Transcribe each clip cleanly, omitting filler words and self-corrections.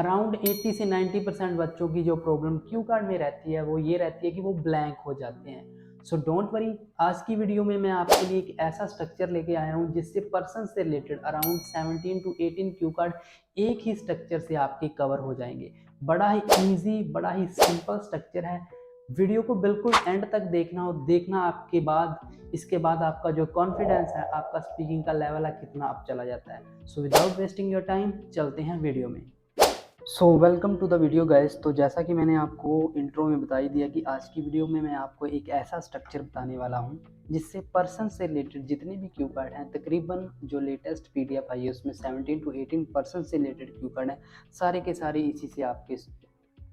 Around 80 से 90% बच्चों की जो प्रॉब्लम क्यू कार्ड में रहती है वो ये रहती है कि वो ब्लैंक हो जाते हैं। सो डोंट वरी, आज की वीडियो में मैं आपके लिए एक ऐसा स्ट्रक्चर लेके आया हूँ जिससे पर्सन से related around 17 to 18 cue card एक ही स्ट्रक्चर से आपके कवर हो जाएंगे। बड़ा ही ईजी, बड़ा ही सिंपल स्ट्रक्चर है। वीडियो को बिल्कुल एंड तक देखना, और देखना आपके बाद इसके बाद आपका जो कॉन्फिडेंस है, आपका स्पीकिंग का लेवल है, कितना अप चला जाता है। So without wasting your time चलते हैं वीडियो में। So welcome to the video guys. तो जैसा कि मैंने आपको इंट्रो में बता ही दिया कि आज की वीडियो में मैं आपको एक ऐसा स्ट्रक्चर बताने वाला हूं जिससे पर्सन से रिलेटेड जितने भी क्यू कार्ड हैं, तकरीबन जो लेटेस्ट पीडीएफ आई है उसमें 17 टू 18 पर्सन से रिलेटेड क्यू कार्ड हैं, सारे के सारे इसी से आपके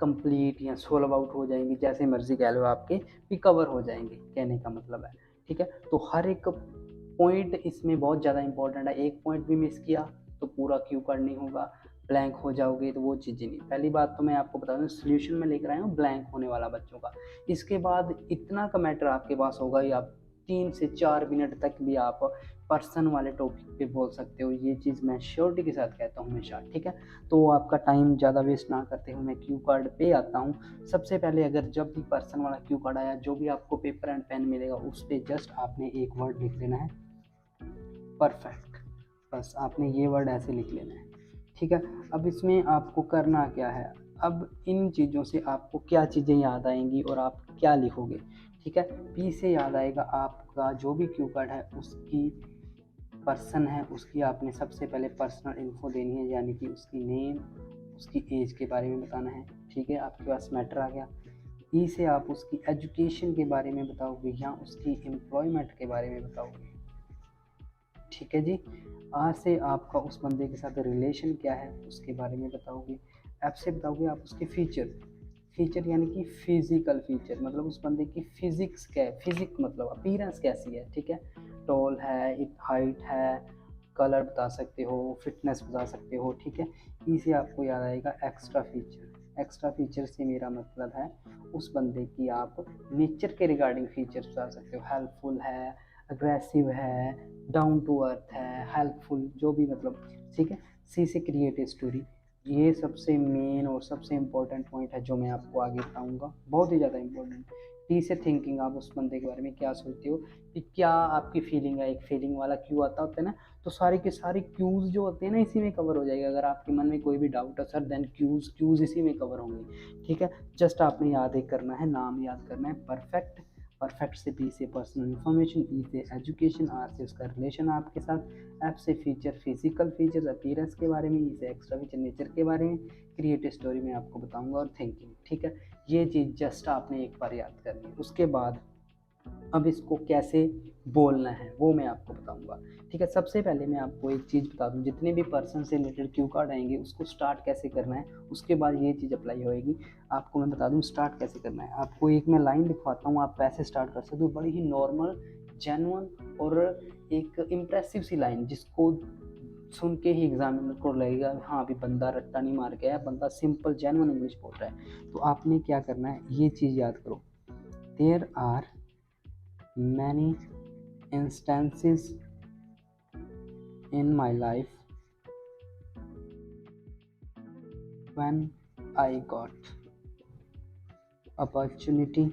कंप्लीट या सोल्व आउट हो जाएंगे, जैसे मर्जी कह लो, आपके रिकवर हो जाएंगे, कहने का मतलब है। ठीक है, तो हर एक पॉइंट इसमें बहुत ज़्यादा इंपॉर्टेंट है। एक पॉइंट भी मिस किया तो पूरा क्यू कार्ड नहीं होगा, ब्लैंक हो जाओगे, तो वो चीज़ें नहीं। पहली बात तो मैं आपको बता दूं, सोल्यूशन में लेकर आया हूँ ब्लैंक होने वाला बच्चों का। इसके बाद इतना का मैटर आपके पास होगा, या आप 3 से 4 मिनट तक भी आप पर्सन वाले टॉपिक पे बोल सकते हो। ये चीज़ मैं श्योरिटी के साथ कहता हूँ हमेशा। ठीक है, तो आपका टाइम ज़्यादा वेस्ट ना करते हुए मैं क्यू कार्ड पे आता हूँ। सबसे पहले अगर जब भी पर्सन वाला क्यू कार्ड आया, जो भी आपको पेपर एंड पेन मिलेगा उस पर जस्ट आपने एक वर्ड लिख लेना है, परफेक्ट। बस आपने ये वर्ड ऐसे लिख लेना है। ठीक है, अब इसमें आपको करना क्या है, अब इन चीज़ों से आपको क्या चीज़ें याद आएंगी और आप क्या लिखोगे। ठीक है, पी से याद आएगा आपका जो भी क्यू कार्ड है, उसकी पर्सन है, उसकी आपने सबसे पहले पर्सनल इन्फो देनी है, यानी कि उसकी नेम, उसकी एज के बारे में बताना है। ठीक है, आपके पास मैटर आ गया। ई से आप उसकी एजुकेशन के बारे में बताओगे या उसकी एम्प्लॉयमेंट के बारे में बताओगे। ठीक है जी। आर से आपका उस बंदे के साथ रिलेशन क्या है उसके बारे में बताओगे। एफ से बताओगे आप उसके फीचर, फीचर यानी कि फिजिकल फीचर, मतलब उस बंदे की फिजिक्स क्या है, फिजिक मतलब अपीयरेंस कैसी है। ठीक है, टॉल है, हाइट है, कलर बता सकते हो, फिटनेस बता सकते हो। ठीक है, ई से आपको याद आएगा एक्स्ट्रा फीचर। एक्स्ट्रा फीचर से मेरा मतलब है उस बंदे की आप नेचर के रिगार्डिंग फीचर्स बता सकते हो। हेल्पफुल है, अग्रेसिव है, डाउन टू अर्थ है, हेल्पफुल, जो भी मतलब। ठीक है, सी से क्रिएट ए स्टोरी। ये सबसे मेन और सबसे इम्पोर्टेंट पॉइंट है जो मैं आपको आगे बताऊंगा, बहुत ही ज़्यादा इम्पोर्टेंट। टी से थिंकिंग, आप उस बंदे के बारे में क्या सोचते हो, कि क्या आपकी फीलिंग है। एक फीलिंग वाला क्यू आता होता है ना, तो सारे के सारे क्यूज जो होते हैं ना इसी में कवर हो जाएगा। अगर आपके मन में कोई भी डाउट है सर, देन क्यूज क्यूज इसी में कवर होंगे। ठीक है, जस्ट आपने याद एक करना है, नाम याद करना है परफेक्ट। परफेक्ट से पी से पर्सनल इन्फॉर्मेशन, ई से एजुकेशन, आर से उसका रिलेशन आपके साथ, एफ से फीचर, फिजिकल फीचर्स अपीयरेंस के बारे में, ई से एक्स्ट्रा फीचर नेचर के बारे में, क्रिएटिव स्टोरी में आपको बताऊंगा, और थिंकिंग। ठीक है, ये चीज़ जस्ट आपने एक बार याद करनी है। उसके बाद अब इसको कैसे बोलना है वो मैं आपको बताऊंगा। ठीक है, सबसे पहले मैं आपको एक चीज़ बता दूं, जितने भी पर्सन से रिलेटेड क्यू कार्ड आएंगे उसको स्टार्ट कैसे करना है, उसके बाद ये चीज़ अप्लाई होएगी। आपको मैं बता दूं स्टार्ट कैसे करना है। आपको एक मैं लाइन लिखवाता हूँ, आप वैसे स्टार्ट कर सकते हो, बड़ी ही नॉर्मल, जेन्युइन और एक इम्प्रेसिव सी लाइन, जिसको सुन के ही एग्जामिनर को लगेगा हाँ अभी बंदा रट्टा नहीं मार गया है, बंदा सिंपल जेन्युइन इंग्लिश बोल रहा है। तो आपने क्या करना है, ये चीज़ याद करो। There are many instances in my life when I got opportunity।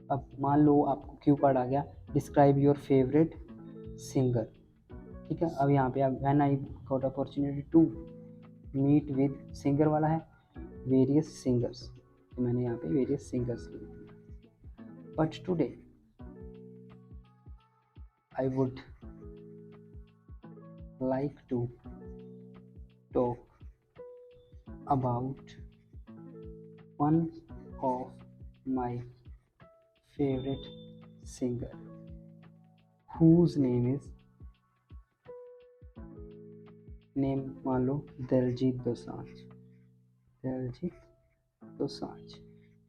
अब मान लो आपको क्यू कार्ड आ गया, डिस्क्राइब योर फेवरेट सिंगर। ठीक है, अब यहाँ पे आप when I got opportunity to meet with, singer वाला है वेरियस सिंगर्स, तो मैंने यहाँ पे वेरियस सिंगर्स लिख दिया। But today I would like to talk about one of my favorite singer whose name मान लो दिलजीत दोसांझ। दिलजीत दोसांझ,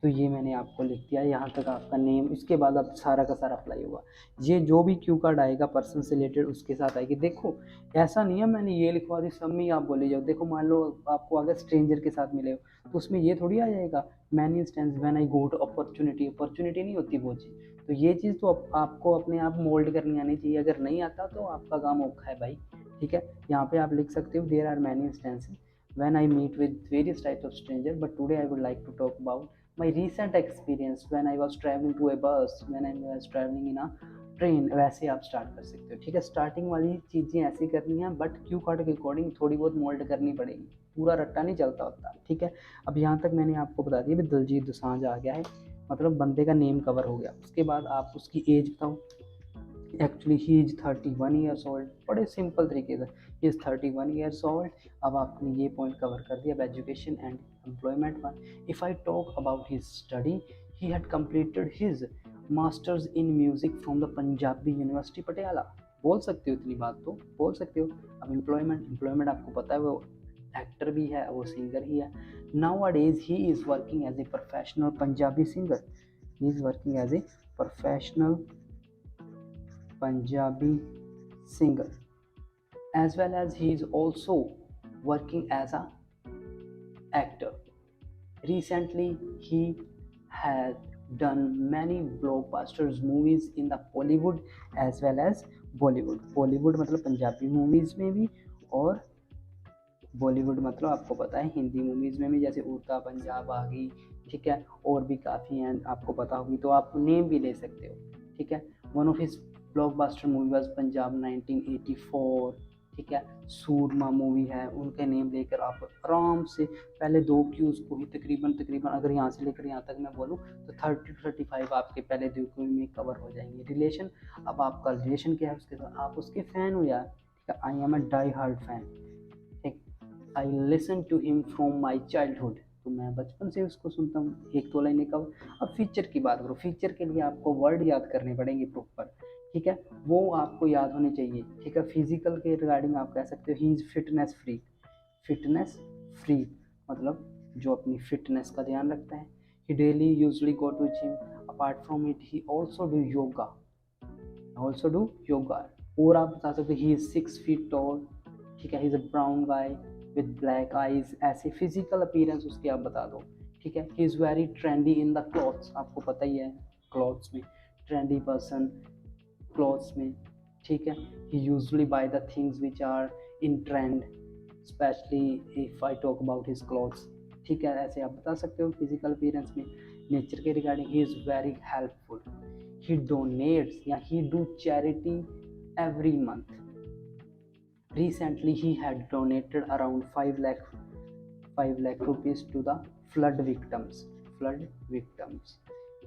तो ये मैंने आपको लिख दिया, यहाँ तक आपका नेम। इसके बाद अब सारा का सारा अप्लाई होगा। ये जो भी क्यू कार्ड आएगा पर्सन से रिलेटेड उसके साथ आएगी। देखो ऐसा नहीं है मैंने ये लिखवा दी सब में ही आप बोले जाओ। देखो मान लो आपको अगर स्ट्रेंजर के साथ मिले हो तो उसमें ये थोड़ी आ जाएगा many instance when I got opportunity. Opportunity नहीं होती वो चीज़, तो ये चीज़ तो आपको अपने आप मोल्ड करनी आनी चाहिए। अगर नहीं आता तो आपका काम औखा है भाई। ठीक है, यहाँ पे आप लिख सकते हो there are many instances when I meet with various types of stranger but today I would like to talk about my recent experience when I was travelling to a bus, when I was travelling in a train. वैसे आप start कर सकते हो। ठीक है, starting वाली चीज़ें ऐसी करनी है बट क्यू कार्ड के अकॉर्डिंग थोड़ी बहुत मोल्ड करनी पड़ेगी, पूरा रट्टा नहीं चलता होता। ठीक है, अब यहाँ तक मैंने आपको बता दिया भी दिलजीत दोसांझ आ गया है, मतलब बंदे का नेम कवर हो गया। उसके बाद आप उसकी एज बताओ। Actually he is 31 years old, बड़े सिंपल तरीके से ही इज़ 31 ईयर्स ओल्ड। अब आपने ये पॉइंट कवर कर दिया। अब education and employment one, if I talk about his study, he had completed his masters in music from the Punjabi university Patiala. बोल सकते हो, इतनी बात तो बोल सकते हो। अब एम्प्लॉयमेंट आपको पता है वो एक्टर भी है, वो सिंगर ही है। Nowadays he is working as a professional Punjabi singer, he is working as a professional Punjabi singer, as well as he is also working as a actor. Recently, he has done many blockbusters movies in the Bollywood as well as Bollywood. Bollywood मतलब Punjabi movies में भी, और बॉलीवुड मतलब आपको पता है Hindi movies में भी, जैसे उड़ता पंजाब आ गई। ठीक है, और भी काफ़ी हैं, आपको पता होगी तो आप नेम भी ले सकते हो। ठीक है, one of his blockbuster movie was Punjab 1984। ठीक है, सूरमा मूवी है, उनके नेम लेकर आप आराम से पहले 2 क्यूज़ को ही तकरीबन अगर यहाँ से लेकर यहाँ तक मैं बोलूँ तो 30 to 35 आपके पहले 2 क्यू में कवर हो जाएंगे। रिलेशन, अब आपका रिलेशन क्या है उसके साथ, आप उसके फ़ैन हो यार। ठीक है, I am a die hard fan. ठीक, I listen to him from my childhood, तो मैं बचपन से उसको सुनता हूँ। एक तो लाइन कवर। अब फीचर की बात करो, फीचर के लिए आपको वर्ड याद करने पड़ेंगे प्रॉपर। ठीक है, वो आपको याद होने चाहिए। ठीक है, फिजिकल के रिगार्डिंग आप कह सकते हो he is fitness freak. Fitness freak मतलब जो अपनी फिटनेस का ध्यान रखता है। He daily usually go to gym, apart from it he also do yoga, और आप बता सकते हो ही इज़ 6 फीट टॉल। ठीक है, he is a brown guy with black eyes, ऐसे फिजिकल अपीयरेंस उसकी आप बता दो। ठीक है, ही is very trendy in the clothes, आपको पता ही है क्लॉथ्स में ट्रेंडी पर्सन क्लॉथ्स में। ठीक है, he usually buy the things which are in trend, specially if I talk about his clothes. ठीक है, ऐसे आप बता सकते हो फिजिकल अपीयरेंस में। नेचर के regarding he is very helpful, he donates या he do charity every month. Recently, he had donated around 5 lakh rupees to the flood victims.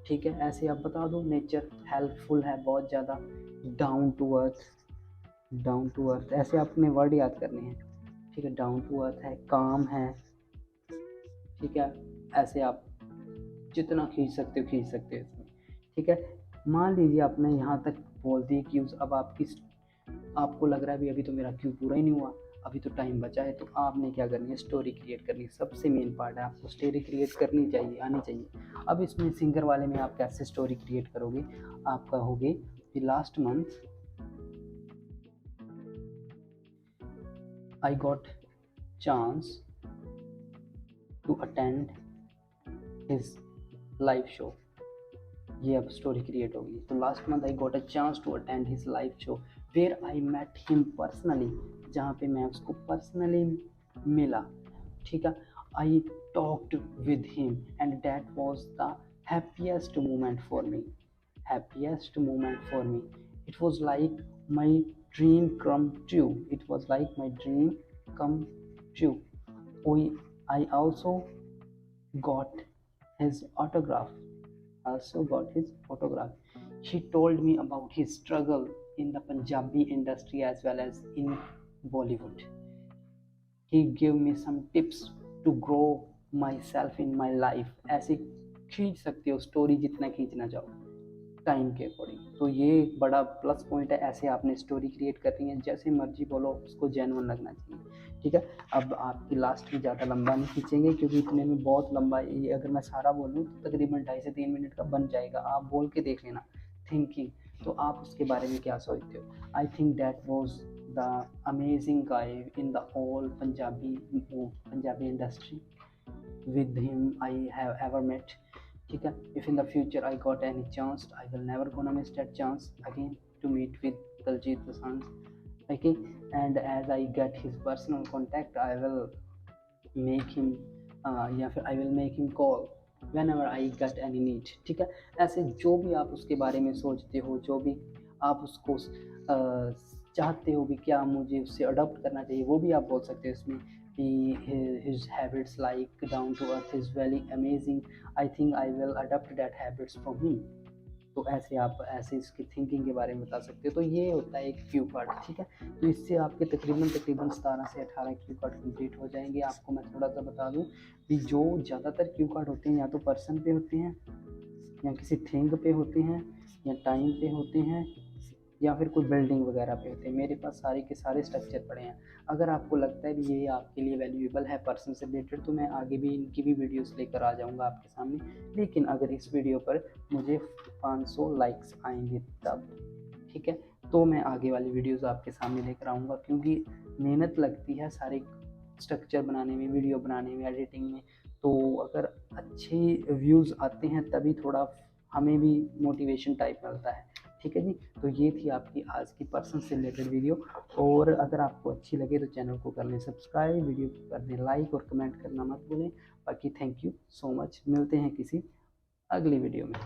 ठीक है, ऐसे आप बता दो। नेचर हेल्पफुल है बहुत ज़्यादा, डाउन टू अर्थ ऐसे आपने वर्ड याद करने हैं। ठीक है, डाउन टू अर्थ है, काम है। ठीक है, ऐसे आप जितना खींच सकते हो इसमें। ठीक है, मान लीजिए आपने यहाँ तक बोल दी क्यूज़। अब आपको लग रहा है अभी तो मेरा क्यू पूरा ही नहीं हुआ, अभी तो टाइम बचा है, तो आपने क्या करनी है, स्टोरी क्रिएट करनी है। सबसे मेन पार्ट है, आपको स्टोरी क्रिएट करनी चाहिए, आनी चाहिए। अब इसमें सिंगर वाले में आप कैसे स्टोरी क्रिएट करोगे, आप कहोगे कि last month I got chance to attend his live show, ये अब स्टोरी क्रिएट होगी। तो last month I got a chance to attend his live show where I met him personally, जहाँ पे मैं उसको पर्सनली मिला। ठीक है, I talked with him and that was the happiest moment for me. It was like my dream come true. I also got his autograph. He told me about his struggle in the Punjabi industry as well as in Bollywood. He gave me some tips to grow myself in my life. ऐसे खींच सकते हो story जितना खींचना चाहो time के according. तो ये बड़ा प्लस पॉइंट है, ऐसे आपने स्टोरी क्रिएट करनी है, जैसे मर्जी बोलो उसको जेन्युइन लगना चाहिए। ठीक है, अब आपकी लास्ट भी ज़्यादा लंबा नहीं खींचेंगे क्योंकि इतने में बहुत लंबा, ये अगर मैं सारा बोलूँ तो तकरीबन 2.5 से 3 मिनट का बन जाएगा। आप बोल के देख लेना थिंकिंग, तो आप उसके बारे में क्या सोचते हो। I think that was the amazing guy in the whole Punjabi industry. with him I have ever met. ठीक है, if in the future I got any chance I will never gonna miss that chance again to meet with Diljit Dosanjh. Okay, and as I get his personal contact, I will make him या फिर I will make him call when ever I get any need. ठीक है, ऐसे जो भी आप उसके बारे में सोचते हो, जो भी आप उसको चाहते हो भी क्या मुझे उससे अडॉप्ट करना चाहिए, वो भी आप बोल सकते हो इसमें कि his habits like down to earth is very amazing, I think I will adopt that habits from him। तो ऐसे आप ऐसे इसकी थिंकिंग के बारे में बता सकते हो। तो ये होता है एक क्यू कार्ड। ठीक है, तो इससे आपके तकरीबन 17 से 18 क्यू कार्ड कंप्लीट हो जाएंगे। आपको मैं थोड़ा सा बता दूं कि जो ज़्यादातर क्यू कार्ड होते हैं या तो पर्सन पे होते हैं, या किसी थिंग पे होते हैं, या टाइम पे होते हैं, या फिर कोई बिल्डिंग वगैरह पे होते हैं। मेरे पास सारे के सारे स्ट्रक्चर पड़े हैं। अगर आपको लगता है कि ये आपके लिए वैल्यूएबल है पर्सन से रिलेटेड, तो मैं आगे भी इनकी भी वीडियोस लेकर आ जाऊंगा आपके सामने। लेकिन अगर इस वीडियो पर मुझे 500 लाइक्स आएंगे तब, ठीक है, तो मैं आगे वाली वीडियोस आपके सामने लेकर आऊँगा, क्योंकि मेहनत लगती है सारे स्ट्रक्चर बनाने में, वीडियो बनाने में, एडिटिंग में। तो अगर अच्छे व्यूज़ आते हैं तभी थोड़ा हमें भी मोटिवेशन टाइप मिलता है। ठीक है जी, तो ये थी आपकी आज की पर्सन से रिलेटेड वीडियो। और अगर आपको अच्छी लगे तो चैनल को कर लें सब्सक्राइब, वीडियो को कर दें लाइक और कमेंट करना मत भूलें। बाकी थैंक यू सो मच, मिलते हैं किसी अगली वीडियो में।